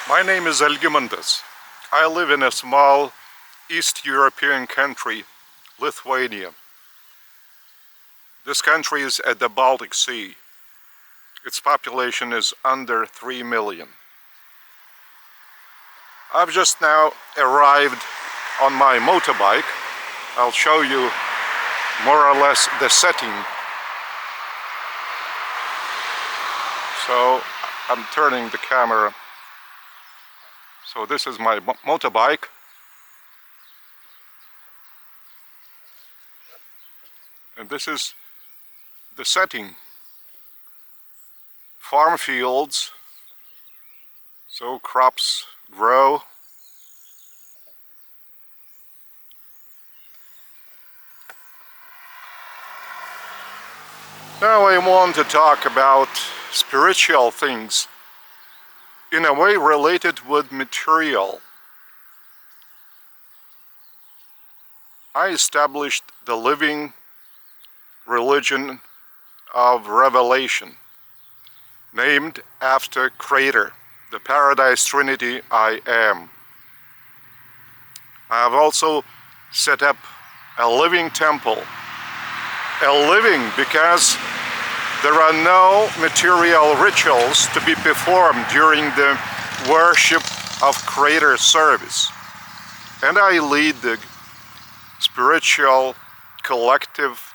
My name is Algimantas. I live in a small East European country, Lithuania. This country is at the Baltic Sea. Its population is under 3 million. I've just now arrived on my motorbike. I'll show you more or less the setting. So I'm turning the camera. So this is my motorbike. And this is the setting. Farm fields, so crops grow. Now I want to talk about spiritual things, in a way related with material. I established the living religion of revelation, named after Creator, the Paradise Trinity I Am. I have also set up a living temple. A living because there are no material rituals to be performed during the worship of Creator service. And I lead the spiritual collective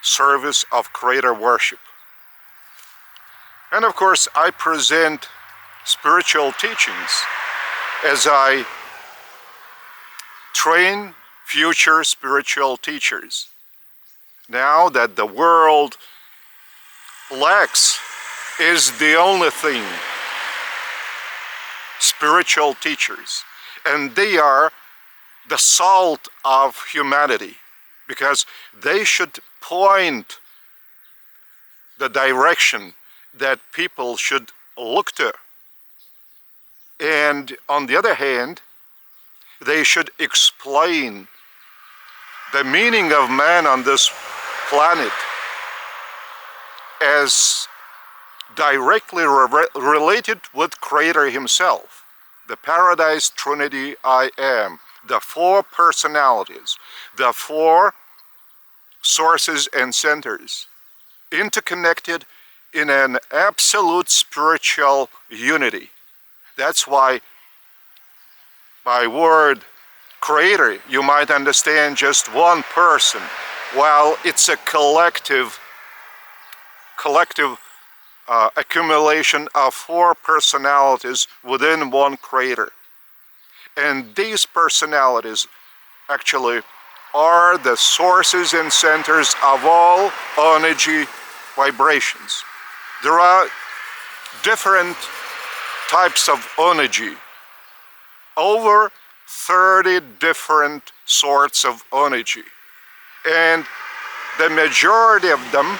service of Creator worship. And of course, I present spiritual teachings as I train future spiritual teachers. Now that the world lacks is the only thing, spiritual teachers. And they are the salt of humanity, because they should point the direction that people should look to. And on the other hand, they should explain the meaning of man on this planet as directly related with Creator himself, the Paradise Trinity I Am, the four personalities, the four sources and centers, interconnected in an absolute spiritual unity. That's why by word Creator you might understand just one person, while it's a collective accumulation of four personalities within one Creator. And these personalities actually are the sources and centers of all energy vibrations. There are different types of energy, over 30 different sorts of energy. And the majority of them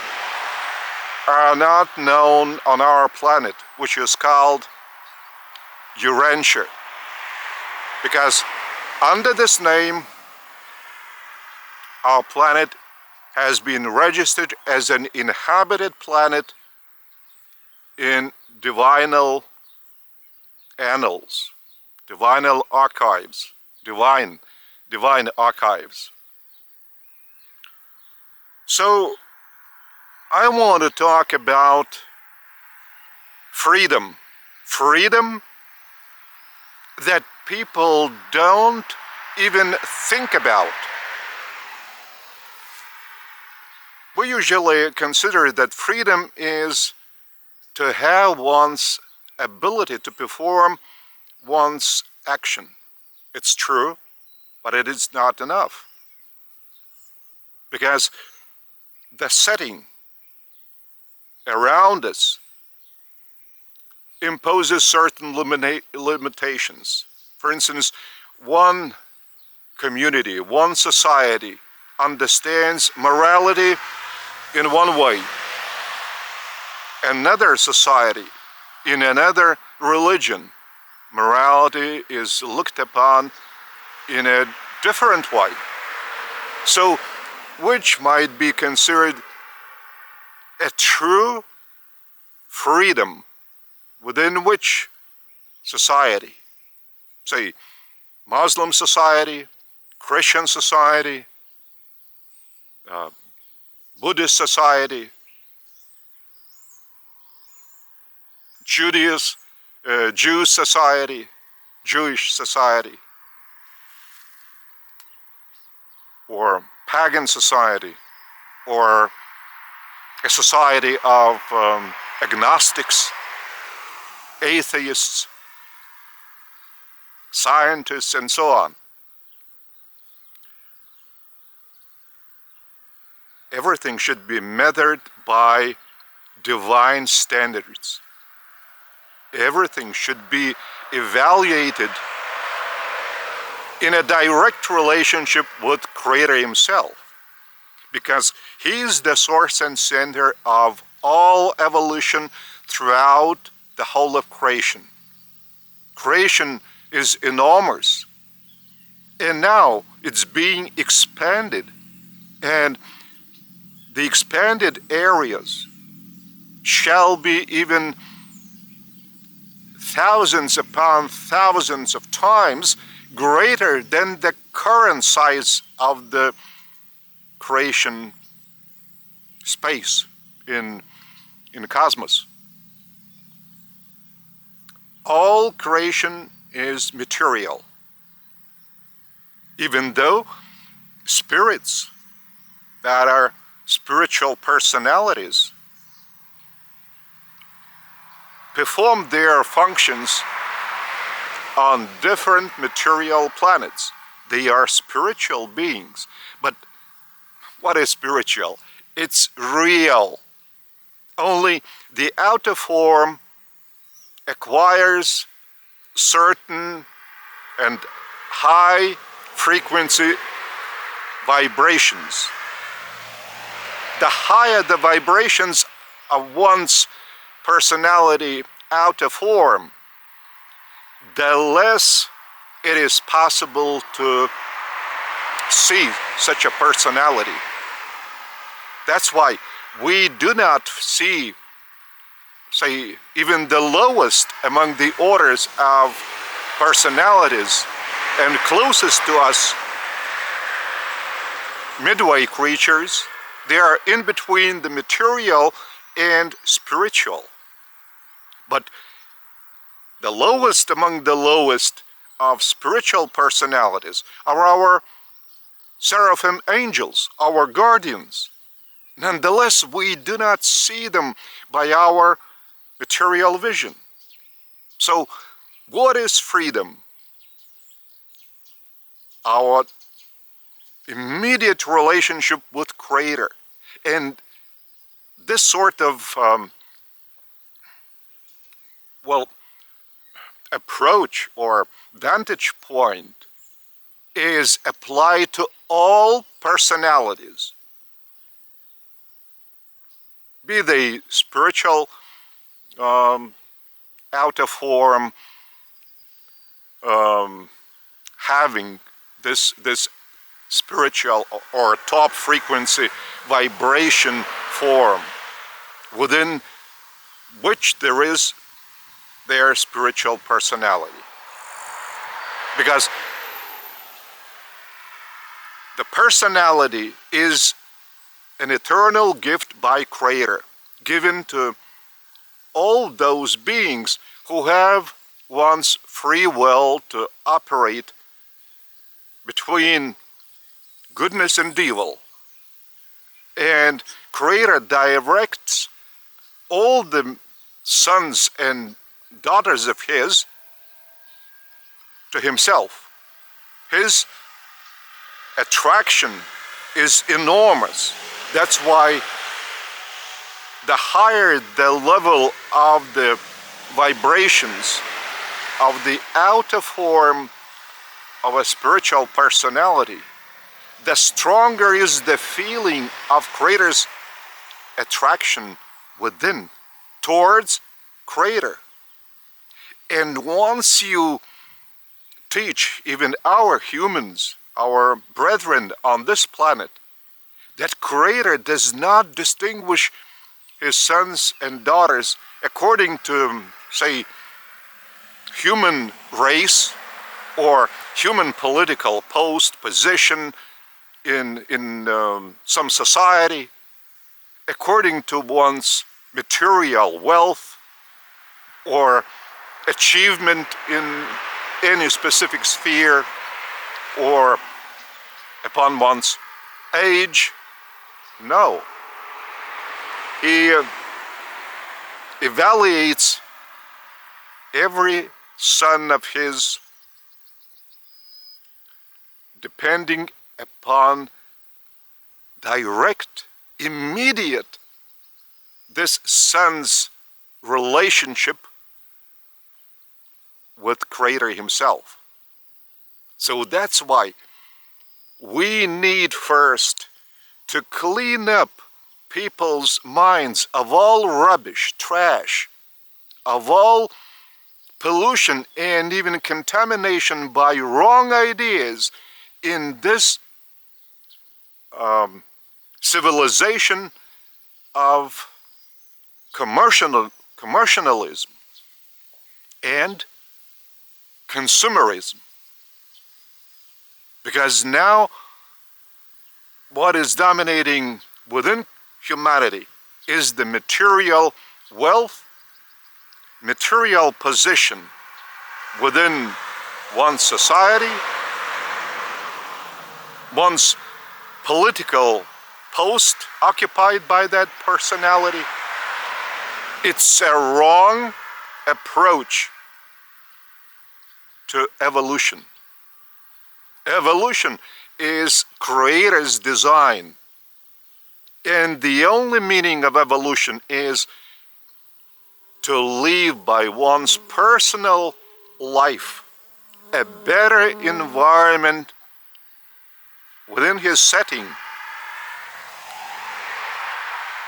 are not known on our planet, which is called Urantia. Because under this name, our planet has been registered as an inhabited planet in divinal annals, divinal archives, divine archives. So I want to talk about freedom. Freedom that people don't even think about. We usually consider that freedom is to have one's ability to perform one's action. It's true, but it is not enough. Because the setting around us imposes certain limitations. For instance, one community, one society understands morality in one way. Another society, in another religion, morality is looked upon in a different way. So, which might be considered a true freedom within which society, say Muslim society, Christian society, Buddhist society, Jewish society, or pagan society, or a society of agnostics, atheists, scientists, and so on. Everything should be measured by divine standards. Everything should be evaluated in a direct relationship with Creator Himself, because He is the source and center of all evolution throughout the whole of creation. Creation is enormous, and now it's being expanded, and the expanded areas shall be even thousands upon thousands of times greater than the current size of the creation space in the cosmos. All creation is material, even though spirits that are spiritual personalities perform their functions on different material planets. They are spiritual beings. But what is spiritual? It's real. Only the outer form acquires certain and high frequency vibrations. The higher the vibrations of one's personality outer form, the less it is possible to see such a personality. That's why we do not see, say, even the lowest among the orders of personalities and closest to us, midway creatures. They are in between the material and spiritual. But the lowest among the lowest of spiritual personalities are our seraphim angels, our guardians. Nonetheless, we do not see them by our material vision. So, what is freedom? Our immediate relationship with Creator. And this sort of, approach or vantage point is applied to all personalities, be they spiritual, outer form, having this spiritual or top frequency vibration form within which there is their spiritual personality. Because the personality is an eternal gift by Creator, given to all those beings who have one's free will to operate between goodness and evil. And Creator directs all the sons and daughters of His to Himself. His attraction is enormous. That's why the higher the level of the vibrations of the outer form of a spiritual personality, the stronger is the feeling of Creator's attraction within, towards Creator. And once you teach even our humans, our brethren on this planet, that Creator does not distinguish His sons and daughters according to, say, human race or human political post, position in some society, according to one's material wealth or achievement in any specific sphere, or upon one's age. No. He evaluates every son of his depending upon direct, immediate, this son's relationship with Creator himself. So that's why we need first to clean up people's minds of all rubbish, trash, of all pollution and even contamination by wrong ideas in this civilization of commercialism and consumerism. Because now what is dominating within humanity is the material wealth, material position within one's society, one's political post occupied by that personality. It's a wrong approach to evolution. Evolution is Creator's design. And the only meaning of evolution is to live by one's personal life, a better environment within his setting,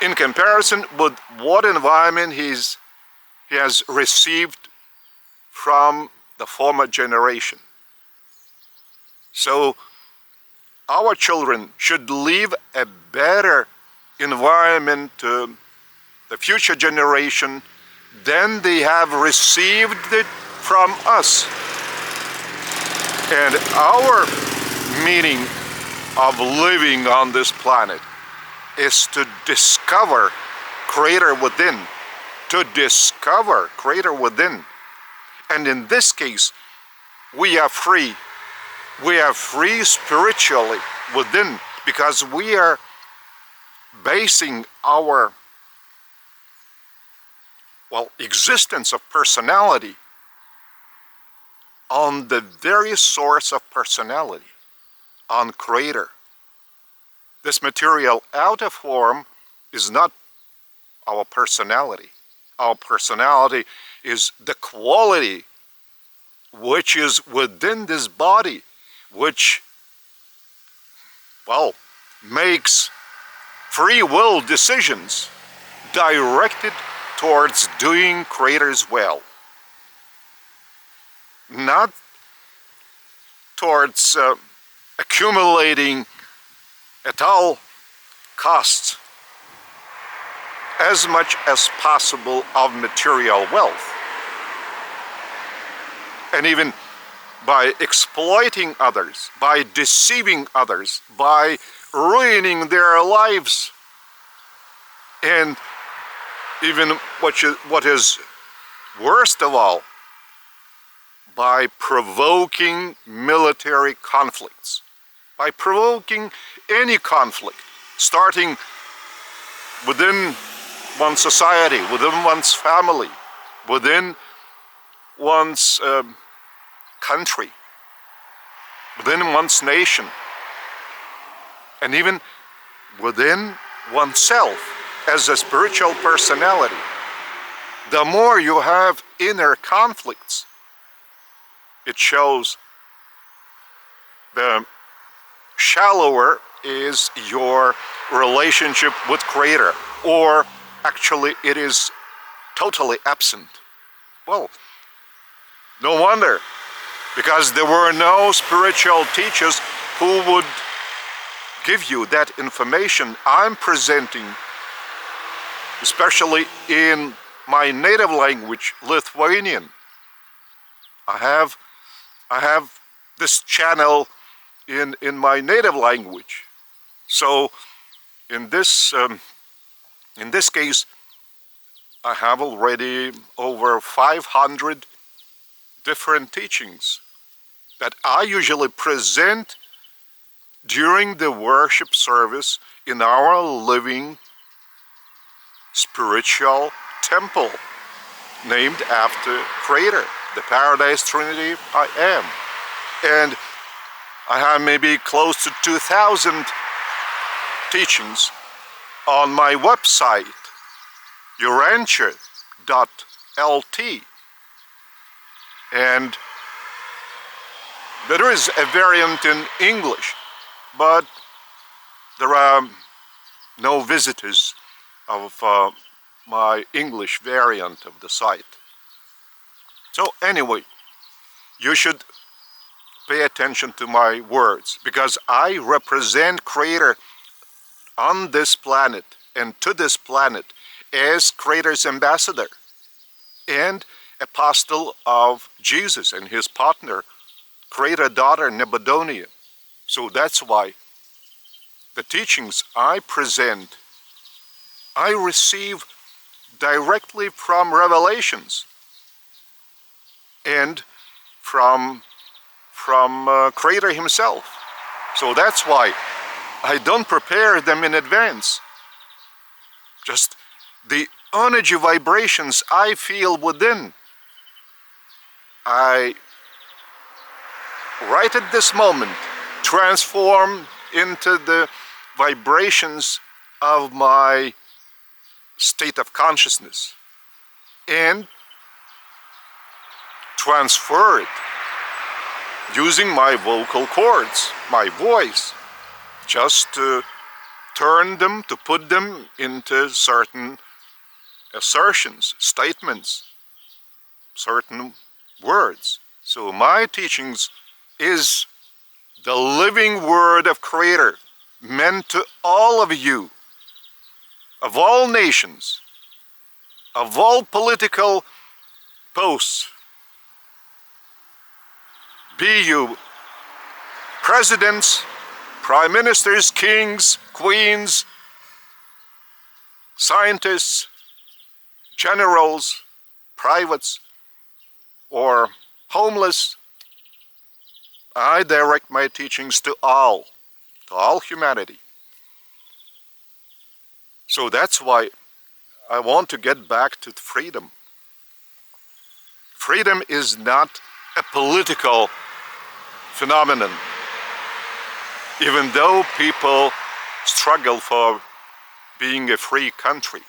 in comparison with what environment he has received from the former generation. So our children should leave a better environment to the future generation than they have received it from us. And our meaning of living on this planet is to discover Creator within, to discover Creator within. And in this case, we are free. We are free spiritually within, because we are basing our, existence of personality on the very source of personality, on Creator. This material outer form is not our personality. Our personality is the quality which is within this body, which, makes free will decisions directed towards doing Creator's will. Not towards accumulating at all costs as much as possible of material wealth. And even by exploiting others, by deceiving others, by ruining their lives, and even what is worst of all, by provoking military conflicts, by provoking any conflict, starting within one's society, within one's family, within one's country, within one's nation, and even within oneself as a spiritual personality. The more you have inner conflicts, it shows the shallower is your relationship with Creator, or actually it is totally absent. Well, no wonder, because there were no spiritual teachers who would give you that information I'm presenting, especially in my native language, Lithuanian. I have this channel in my native language. So in this case, I have already over 500 different teachings that I usually present during the worship service in our living spiritual temple named after Creator, the Paradise Trinity I am. And I have maybe close to 2,000 teachings on my website, urantia.lt. And there is a variant in English, but there are no visitors of my English variant of the site. So anyway, you should pay attention to my words, because I represent Creator on this planet and to this planet as Creator's ambassador and apostle of Jesus and his partner, Creator daughter Nebuchadnezzar. So that's why the teachings I present, I receive directly from revelations and from Creator himself. So that's why I don't prepare them in advance. Just the energy vibrations I feel within, I right at this moment transform into the vibrations of my state of consciousness and transfer it using my vocal cords, my voice, just to turn them, to put them into certain assertions, statements, certain words. So my teachings is the living word of Creator, meant to all of you, of all nations, of all political posts, be you presidents, prime ministers, kings, queens, scientists, generals, privates, or homeless. I direct my teachings to all humanity. So that's why I want to get back to freedom. Freedom is not a political phenomenon, even though people struggle for being a free country.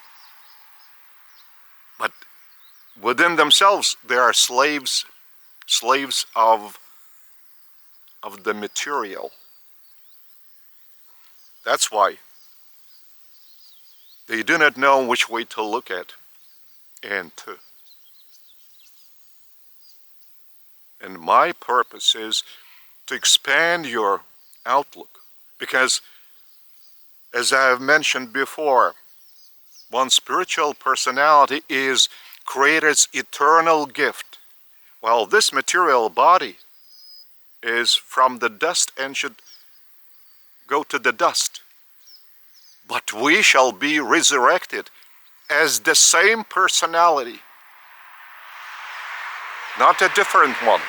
But within themselves, they are slaves of the material. That's why they do not know which way to look at and to. And my purpose is to expand your outlook, because as I have mentioned before, one's spiritual personality is Creator's eternal gift, while this material body is from the dust and should go to the dust. But we shall be resurrected as the same personality, not a different one,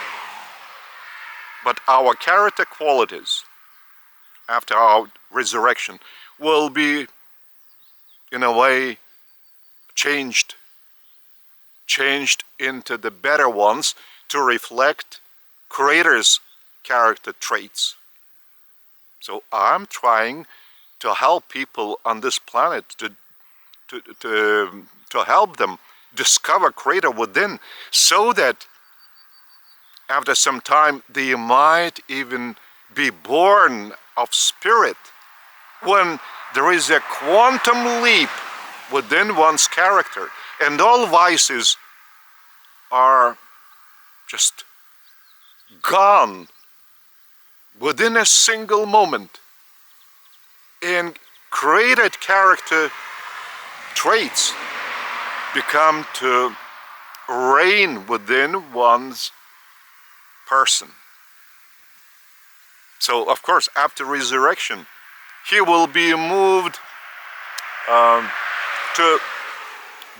but our character qualities after our resurrection will be, in a way, changed into the better ones to reflect Creator's character traits. So I'm trying to help people on this planet to help them discover Creator within, so that after some time they might even be born of spirit, when there is a quantum leap within one's character and all vices are just gone within a single moment, and created character traits become to reign within one's person. So, of course, after resurrection, he will be moved to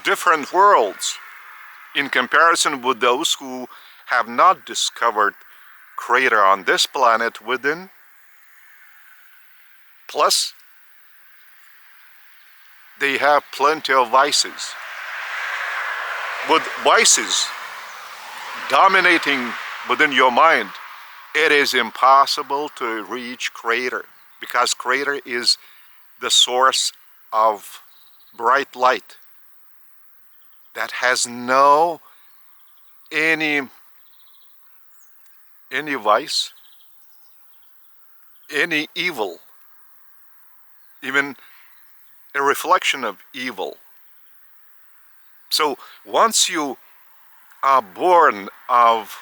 different worlds in comparison with those who have not discovered Creator on this planet within. Plus, they have plenty of vices. With vices dominating within your mind, it is impossible to reach Creator, because Creator is the source of bright light that has no any vice, any evil, even a reflection of evil. So once you are born of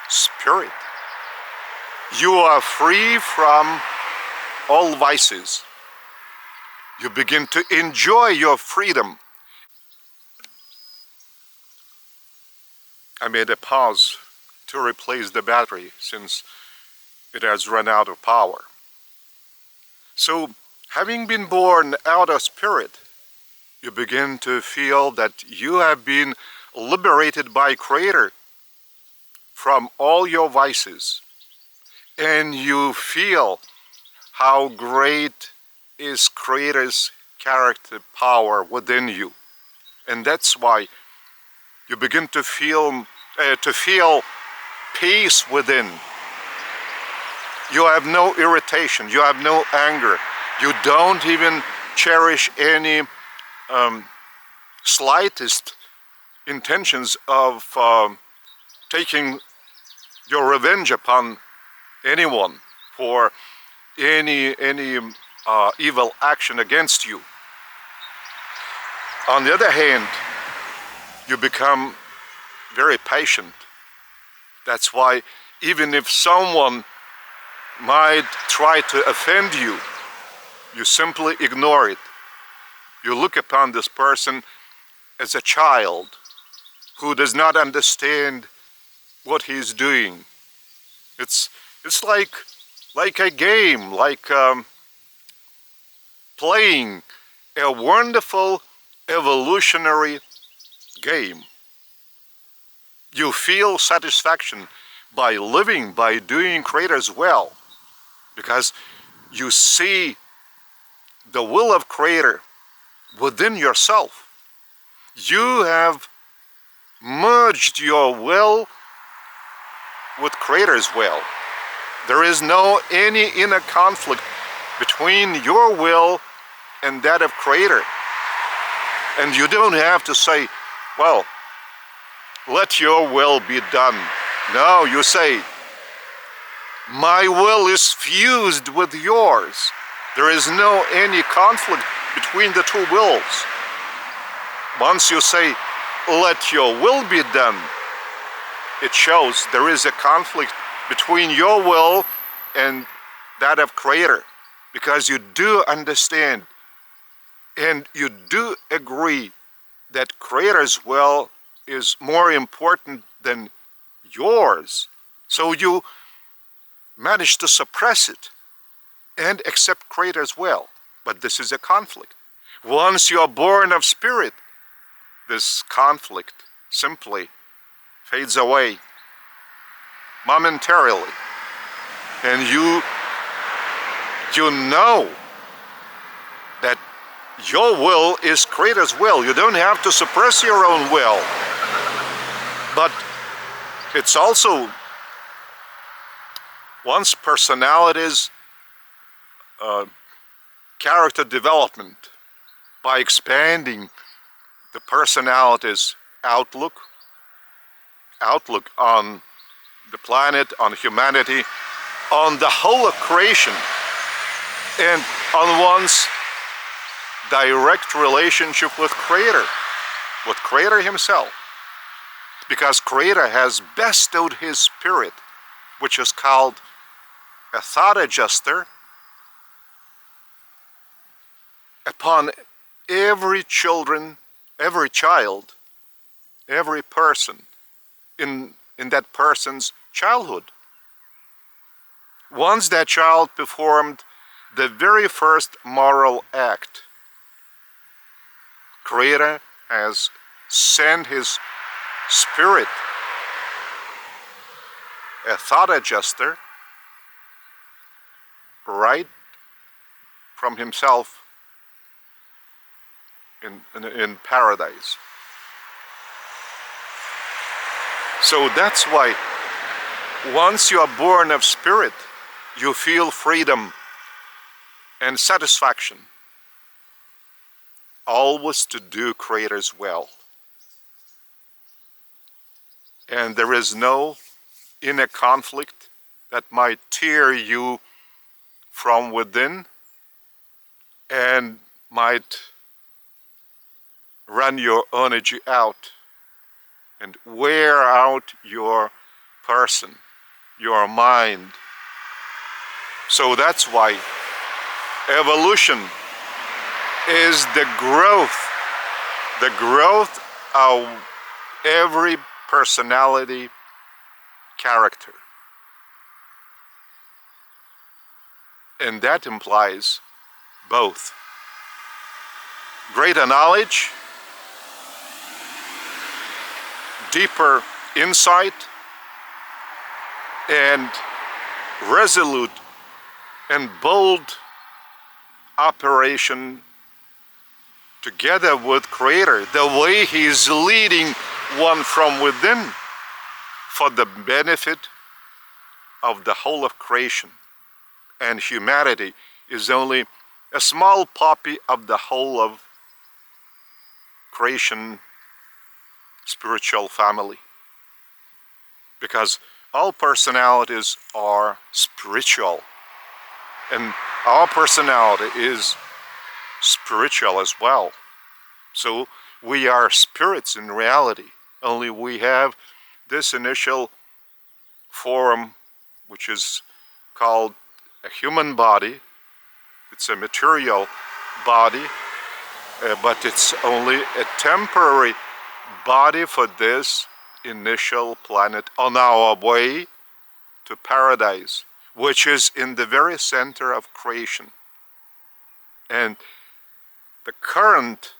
spirit, you are free from all vices. You begin to enjoy your freedom. I made a pause to replace the battery since it has run out of power. So, having been born out of spirit, you begin to feel that you have been liberated by Creator from all your vices. And you feel how great is Creator's character power within you. And that's why you begin to feel peace within. You have no irritation, you have no anger, you don't even cherish any slightest intentions of taking your revenge upon anyone for any evil action against you. On the other hand, you become very patient. That's why even if someone might try to offend you, you simply ignore it. You look upon this person as a child who does not understand what he's doing. It's like a game, like playing a wonderful evolutionary game. You feel satisfaction by living, by doing Creator's will, because you see the will of Creator within yourself. You have merged your will with Creator's will. There is no any inner conflict between your will and that of Creator. And you don't have to say, well, let your will be done. No, you say, my will is fused with yours. There is no any conflict between the two wills. Once you say, let your will be done, it shows there is a conflict between your will and that of Creator, because you do understand and you do agree that Creator's will is more important than yours. So you manage to suppress it and accept Creator's will. But this is a conflict. Once you are born of spirit, this conflict simply fades away momentarily. And you know that your will is Creator's will. You don't have to suppress your own will. But it's also one's personality's character development by expanding the personality's outlook on the planet, on humanity, on the whole of creation, and on one's direct relationship with Creator Himself. Because Creator has bestowed His Spirit, which is called a thought adjuster, upon every child, every person in that person's childhood. Once that child performed the very first moral act, Creator has sent His Spirit, a thought adjuster, right from Himself in paradise. So that's why once you are born of Spirit, you feel freedom and satisfaction, always to do Creator's will. And there is no inner conflict that might tear you from within and might run your energy out and wear out your person, your mind. So that's why evolution is the growth of every personality, character. And that implies both greater knowledge, deeper insight, and resolute and bold operation together with Creator, the way He is leading one from within for the benefit of the whole of creation. And humanity is only a small copy of the whole of creation spiritual family. Because all personalities are spiritual, and our personality is spiritual as well. So we are spirits in reality, only we have this initial form, which is called a human body. It's a material body, but it's only a temporary body for this initial planet on our way to paradise, which is in the very center of creation. And the current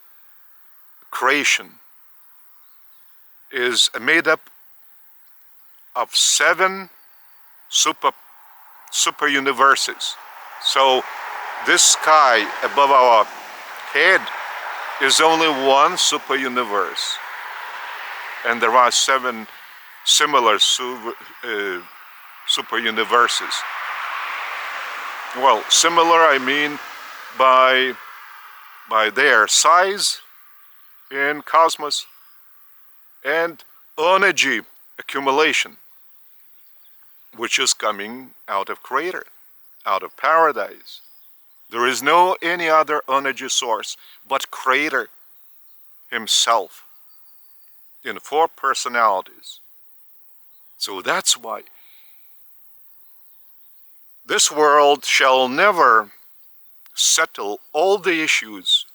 creation is made up of 7 super universes. So this sky above our head is only one super universe, and there are 7 similar super universes. Well, similar I mean by their size in cosmos and energy accumulation, which is coming out of Creator, out of paradise. There is no any other energy source but Creator Himself in 4 personalities. So that's why this world shall never settle all the issues,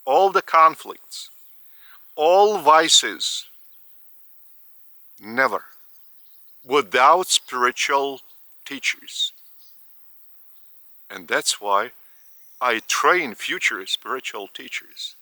all the conflicts, all vices, never, without spiritual teachers. And that's why I train future spiritual teachers.